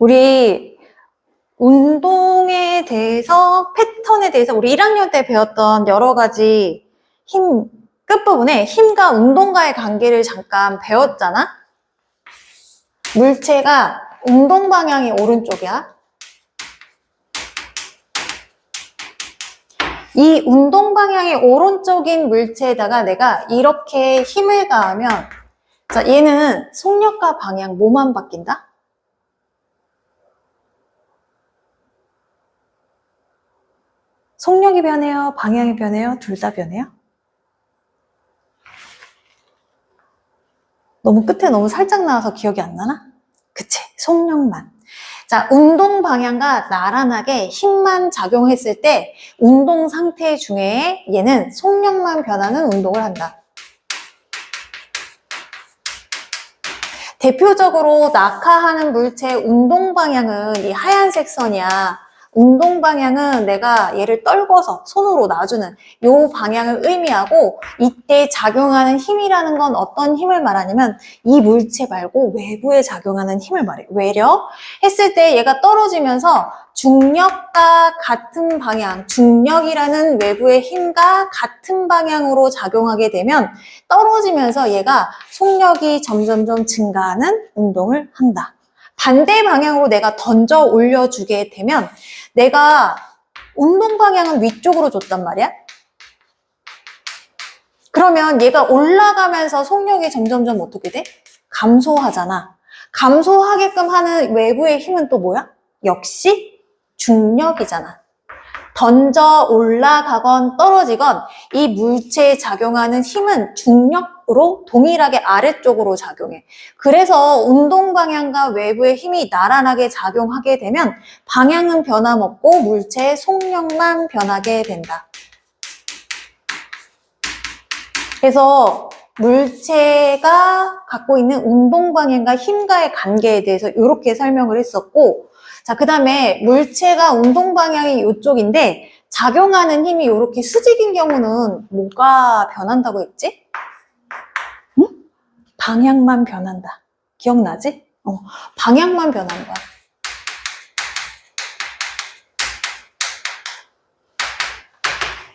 우리 운동에 대해서, 패턴에 대해서 우리 1학년 때 배웠던 여러 가지 끝부분에 힘과 운동과의 관계를 잠깐 배웠잖아? 물체가 운동 방향이 오른쪽이야. 이 운동 방향이 오른쪽인 물체에다가 내가 이렇게 힘을 가하면, 자, 얘는 속력과 방향 뭐만 바뀐다? 속력이 변해요? 방향이 변해요? 둘 다 변해요? 너무 끝에 너무 살짝 나와서 기억이 안 나나? 그치, 속력만. 자, 운동 방향과 나란하게 힘만 작용했을 때 운동 상태 중에 얘는 속력만 변하는 운동을 한다. 대표적으로 낙하하는 물체의 운동 방향은 이 하얀색 선이야. 운동 방향은 내가 얘를 떨궈서 손으로 놔주는 이 방향을 의미하고, 이때 작용하는 힘이라는 건 어떤 힘을 말하냐면 이 물체 말고 외부에 작용하는 힘을 말해. 외력 했을 때 얘가 떨어지면서 중력과 같은 방향, 중력이라는 외부의 힘과 같은 방향으로 작용하게 되면 떨어지면서 얘가 속력이 점점점 증가하는 운동을 한다. 반대 방향으로 내가 던져 올려주게 되면 내가 운동 방향은 위쪽으로 줬단 말이야. 그러면 얘가 올라가면서 속력이 점점점 어떻게 돼? 감소하잖아. 감소하게끔 하는 외부의 힘은 또 뭐야? 역시 중력이잖아. 던져 올라가건 떨어지건 이 물체에 작용하는 힘은 중력으로 동일하게 아래쪽으로 작용해. 그래서 운동 방향과 외부의 힘이 나란하게 작용하게 되면 방향은 변함없고 물체의 속력만 변하게 된다. 그래서 물체가 갖고 있는 운동 방향과 힘과의 관계에 대해서 이렇게 설명을 했었고, 자, 그 다음에 물체가 운동 방향이 이쪽인데 작용하는 힘이 이렇게 수직인 경우는 뭐가 변한다고 했지? 응? 방향만 변한다. 기억나지? 방향만 변한 거야.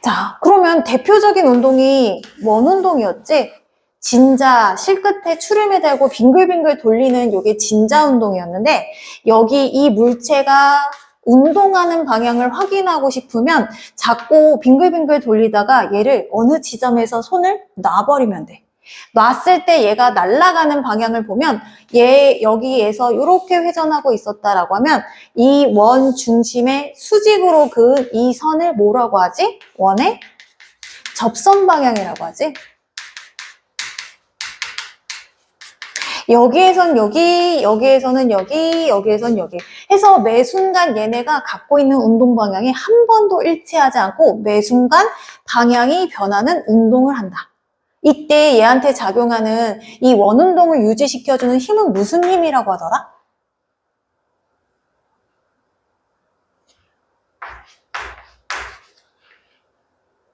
자, 그러면 대표적인 운동이 뭔 운동이었지? 진자, 실끝에 추름에 대고 빙글빙글 돌리는 요게 진자 운동이었는데, 여기 이 물체가 운동하는 방향을 확인하고 싶으면 자꾸 빙글빙글 돌리다가 얘를 어느 지점에서 손을 놔버리면 돼. 놨을 때 얘가 날아가는 방향을 보면 얘 여기에서 이렇게 회전하고 있었다라고 하면 이 원 중심의 수직으로 이 선을 뭐라고 하지? 원의 접선 방향이라고 하지? 여기에선 여기, 여기에서는 여기, 여기에선 여기 해서 매 순간 얘네가 갖고 있는 운동 방향이 한 번도 일치하지 않고 매 순간 방향이 변하는 운동을 한다. 이때 얘한테 작용하는 이 원운동을 유지시켜주는 힘은 무슨 힘이라고 하더라?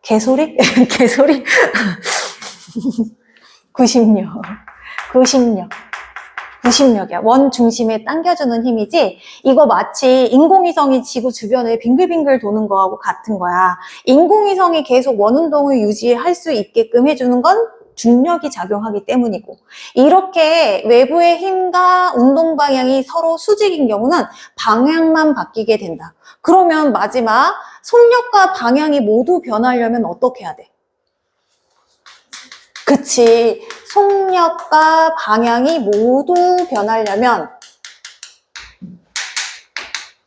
개소리? 개소리? 90력이야. 원 중심에 당겨주는 힘이지, 이거 마치 인공위성이 지구 주변을 빙글빙글 도는 거하고 같은 거야. 인공위성이 계속 원운동을 유지할 수 있게끔 해주는 건 중력이 작용하기 때문이고, 이렇게 외부의 힘과 운동 방향이 서로 수직인 경우는 방향만 바뀌게 된다. 그러면 마지막, 속력과 방향이 모두 변하려면 어떻게 해야 돼? 그치. 속력과 방향이 모두 변하려면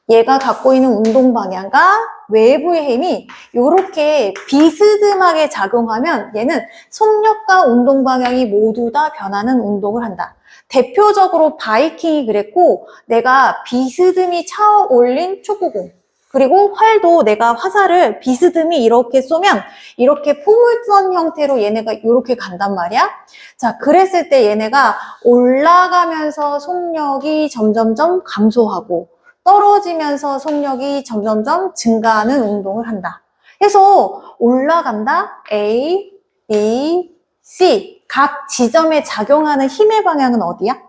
얘가 갖고 있는 운동 방향과 외부의 힘이 이렇게 비스듬하게 작용하면 얘는 속력과 운동 방향이 모두 다 변하는 운동을 한다. 대표적으로 바이킹이 그랬고, 내가 비스듬히 차어 올린 축구공, 그리고 활도 내가 화살을 비스듬히 이렇게 쏘면 이렇게 포물선 형태로 얘네가 이렇게 간단 말이야. 자, 그랬을 때 얘네가 올라가면서 속력이 점점점 감소하고 떨어지면서 속력이 점점점 증가하는 운동을 한다. 그래서 올라간다. A, B, C 각 지점에 작용하는 힘의 방향은 어디야?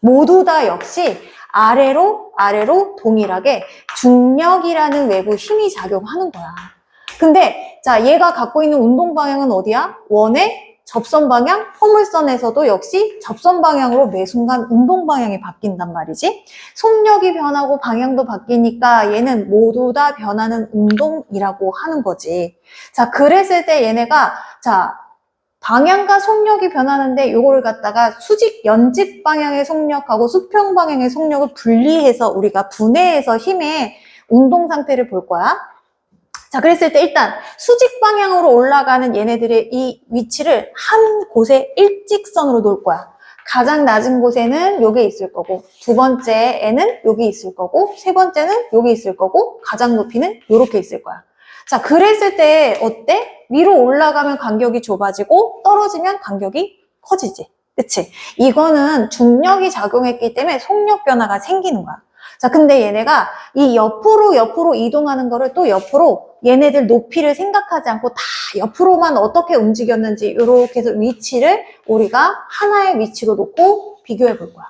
모두 다 역시 아래로 동일하게 중력이라는 외부 힘이 작용하는 거야. 근데 자, 얘가 갖고 있는 운동 방향은 어디야? 원의 접선 방향, 포물선에서도 역시 접선 방향으로 매 순간 운동 방향이 바뀐단 말이지. 속력이 변하고 방향도 바뀌니까 얘는 모두 다 변하는 운동이라고 하는 거지. 자, 그랬을 때 얘네가 자, 방향과 속력이 변하는데 요걸 갖다가 수직, 연직 방향의 속력하고 수평 방향의 속력을 분리해서 우리가 분해해서 힘의 운동 상태를 볼 거야. 자, 그랬을 때 일단 수직 방향으로 올라가는 얘네들의 이 위치를 한 곳에 일직선으로 놓을 거야. 가장 낮은 곳에는 요게 있을 거고, 두 번째에는 여기 있을 거고, 세 번째는 여기 있을 거고, 가장 높이는 요렇게 있을 거야. 자, 그랬을 때 어때? 위로 올라가면 간격이 좁아지고 떨어지면 간격이 커지지. 그치? 이거는 중력이 작용했기 때문에 속력 변화가 생기는 거야. 자, 근데 얘네가 이 옆으로 이동하는 거를 또 옆으로 얘네들 높이를 생각하지 않고 다 옆으로만 어떻게 움직였는지 이렇게 해서 위치를 우리가 하나의 위치로 놓고 비교해 볼 거야.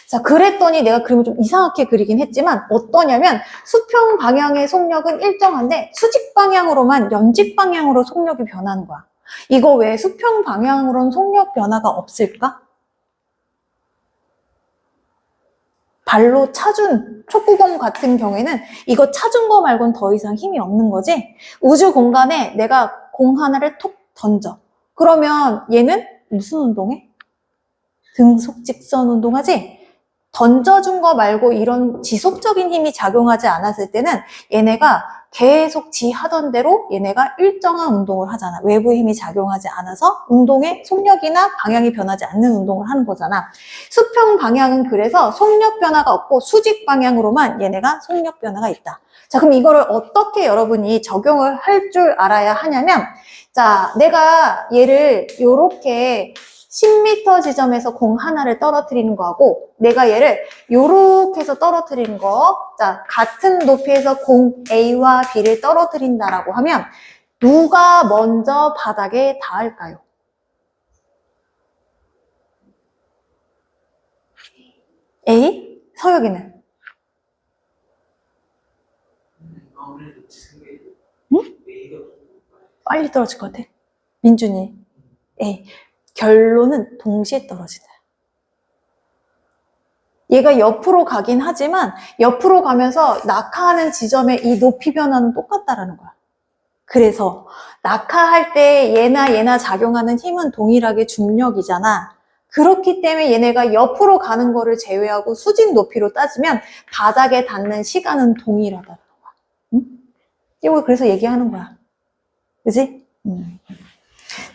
자, 그랬더니 내가 그림을 좀 이상하게 그리긴 했지만 어떠냐면 수평 방향의 속력은 일정한데 수직 방향으로만 연직 방향으로 속력이 변하는 거야. 이거 왜 수평 방향으로는 속력 변화가 없을까? 발로 차준 촉구공 같은 경우에는 이거 차준 거 말고는 더 이상 힘이 없는 거지. 우주 공간에 내가 공 하나를 톡 던져. 그러면 얘는 무슨 운동해? 등속 직선 운동하지? 던져준 거 말고 이런 지속적인 힘이 작용하지 않았을 때는 얘네가 계속 지 하던 대로 얘네가 일정한 운동을 하잖아. 외부 힘이 작용하지 않아서 운동의 속력이나 방향이 변하지 않는 운동을 하는 거잖아. 수평 방향은 그래서 속력 변화가 없고 수직 방향으로만 얘네가 속력 변화가 있다. 자, 그럼 이거를 어떻게 여러분이 적용을 할 줄 알아야 하냐면, 자, 내가 얘를 요렇게 10m 지점에서 공 하나를 떨어뜨리는 거하고 내가 얘를 요렇게 해서 떨어뜨리는 거, 자, 같은 높이에서 공 A와 B를 떨어뜨린다라고 하면 누가 먼저 바닥에 닿을까요? A? 서혁이는? 응? 빨리 떨어질 것 같아. 민준이. A. 결론은 동시에 떨어진다. 얘가 옆으로 가긴 하지만 옆으로 가면서 낙하하는 지점의 이 높이 변화는 똑같다라는 거야. 그래서 낙하할 때 얘나 작용하는 힘은 동일하게 중력이잖아. 그렇기 때문에 얘네가 옆으로 가는 거를 제외하고 수직 높이로 따지면 바닥에 닿는 시간은 동일하다는 거야. 응? 이걸 그래서 얘기하는 거야. 그지?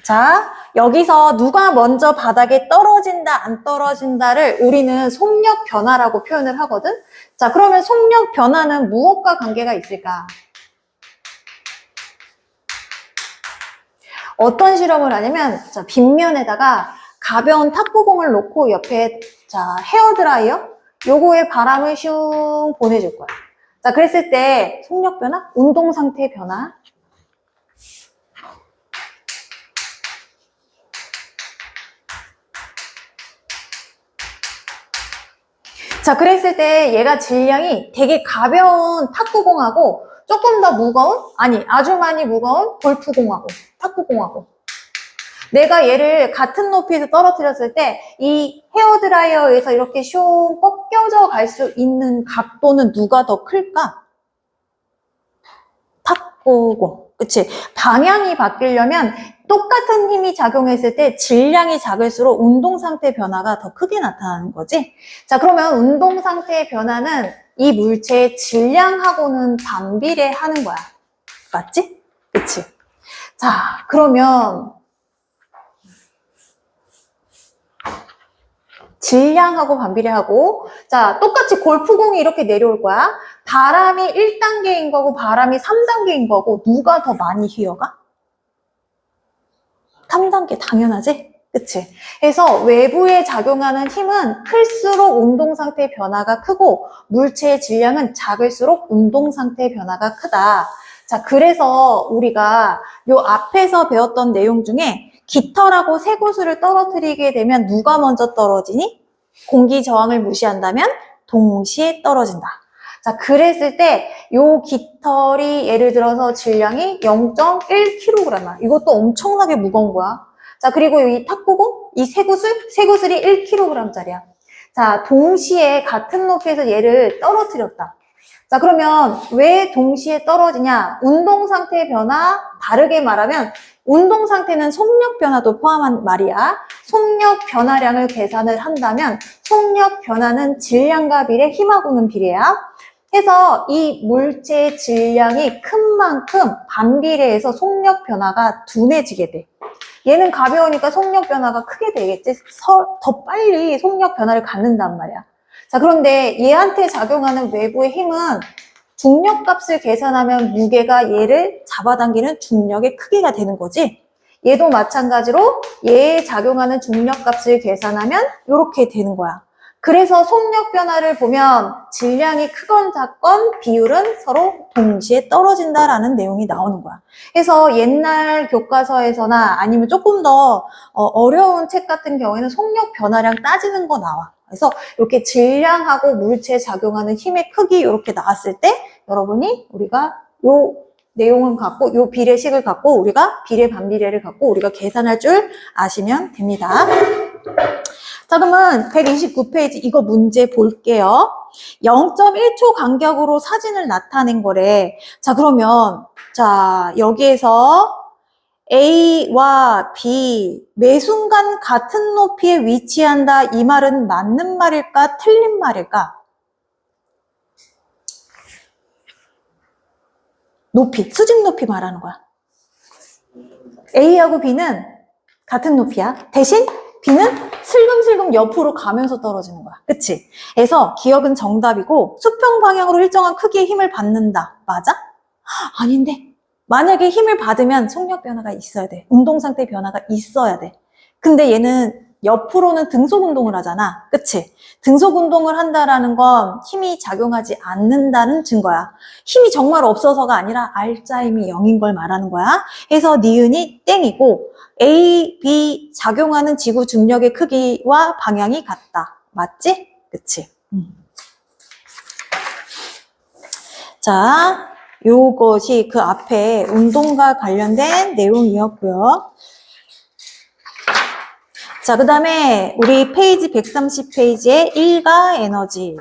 자, 여기서 누가 먼저 바닥에 떨어진다, 안 떨어진다를 우리는 속력 변화라고 표현을 하거든? 자, 그러면 속력 변화는 무엇과 관계가 있을까? 어떤 실험을 하냐면, 자, 빗면에다가 가벼운 탁구공을 놓고 옆에, 자, 헤어드라이어? 요거에 바람을 슝 보내줄 거야. 자, 그랬을 때 속력 변화? 운동 상태 변화? 자, 그랬을 때 얘가 질량이 되게 가벼운 탁구공하고 조금 더 무거운, 아니 아주 많이 무거운 골프공하고 탁구공하고 내가 얘를 같은 높이에서 떨어뜨렸을 때 이 헤어드라이어에서 이렇게 슝 꺾여져 갈 수 있는 각도는 누가 더 클까? 탁구공. 그치? 방향이 바뀌려면 똑같은 힘이 작용했을 때 질량이 작을수록 운동 상태 변화가 더 크게 나타나는 거지. 자, 그러면 운동 상태의 변화는 이 물체의 질량하고는 반비례하는 거야. 맞지? 그치? 자, 그러면 질량하고 반비례하고, 자, 똑같이 골프공이 이렇게 내려올 거야. 바람이 1단계인 거고 바람이 3단계인 거고 누가 더 많이 휘어가? 3단계 당연하지? 그치? 그래서 외부에 작용하는 힘은 클수록 운동 상태의 변화가 크고 물체의 질량은 작을수록 운동 상태의 변화가 크다. 자, 그래서 우리가 요 앞에서 배웠던 내용 중에 깃털하고 쇠구슬을 떨어뜨리게 되면 누가 먼저 떨어지니? 공기 저항을 무시한다면 동시에 떨어진다. 자, 그랬을 때 요 깃털이 예를 들어서 질량이 0.1kg이야. 이것도 엄청나게 무거운 거야. 자, 그리고 이 탁구공, 이 쇠구슬이 1kg짜리야. 자, 동시에 같은 높이에서 얘를 떨어뜨렸다. 자, 그러면 왜 동시에 떨어지냐? 운동 상태의 변화, 다르게 말하면 운동 상태는 속력 변화도 포함한 말이야. 속력 변화량을 계산을 한다면 속력 변화는 질량과 비례, 힘하고는 비례야. 해서 이 물체의 질량이 큰 만큼 반비례해서 속력 변화가 둔해지게 돼. 얘는 가벼우니까 속력 변화가 크게 되겠지. 더 빨리 속력 변화를 갖는단 말이야. 자, 그런데 얘한테 작용하는 외부의 힘은 중력값을 계산하면 무게가 얘를 잡아당기는 중력의 크기가 되는 거지. 얘도 마찬가지로 얘에 작용하는 중력값을 계산하면 이렇게 되는 거야. 그래서 속력 변화를 보면 질량이 크건 작건 비율은 서로 동시에 떨어진다라는 내용이 나오는 거야. 그래서 옛날 교과서에서나 아니면 조금 더 어려운 책 같은 경우에는 속력 변화량 따지는 거 나와. 그래서 이렇게 질량하고 물체에 작용하는 힘의 크기 이렇게 나왔을 때 여러분이 우리가 요 내용을 갖고 요 비례식을 갖고 우리가 비례 반비례를 갖고 우리가 계산할 줄 아시면 됩니다. 자, 그러면 129페이지 이거 문제 볼게요. 0.1초 간격으로 사진을 나타낸 거래. 자, 그러면 자, 여기에서 A와 B 매 순간 같은 높이에 위치한다. 이 말은 맞는 말일까? 틀린 말일까? 높이, 수직 높이 말하는 거야. A하고 B는 같은 높이야. 대신 B는 슬금슬금 옆으로 가면서 떨어지는 거야. 그치? 그래서 기억은 정답이고 수평 방향으로 일정한 크기의 힘을 받는다. 맞아? 아닌데. 만약에 힘을 받으면 속력 변화가 있어야 돼. 운동 상태 변화가 있어야 돼. 근데 얘는 옆으로는 등속 운동을 하잖아. 그치? 등속 운동을 한다라는 건 힘이 작용하지 않는다는 증거야. 힘이 정말 없어서가 아니라 알짜 힘이 0인 걸 말하는 거야. 그래서 니은이 땡이고 A, B 작용하는 지구 중력의 크기와 방향이 같다. 맞지? 그치? 자, 요것이 그 앞에 운동과 관련된 내용이었고요. 자, 그 다음에 우리 페이지 130페이지에 일가 에너지.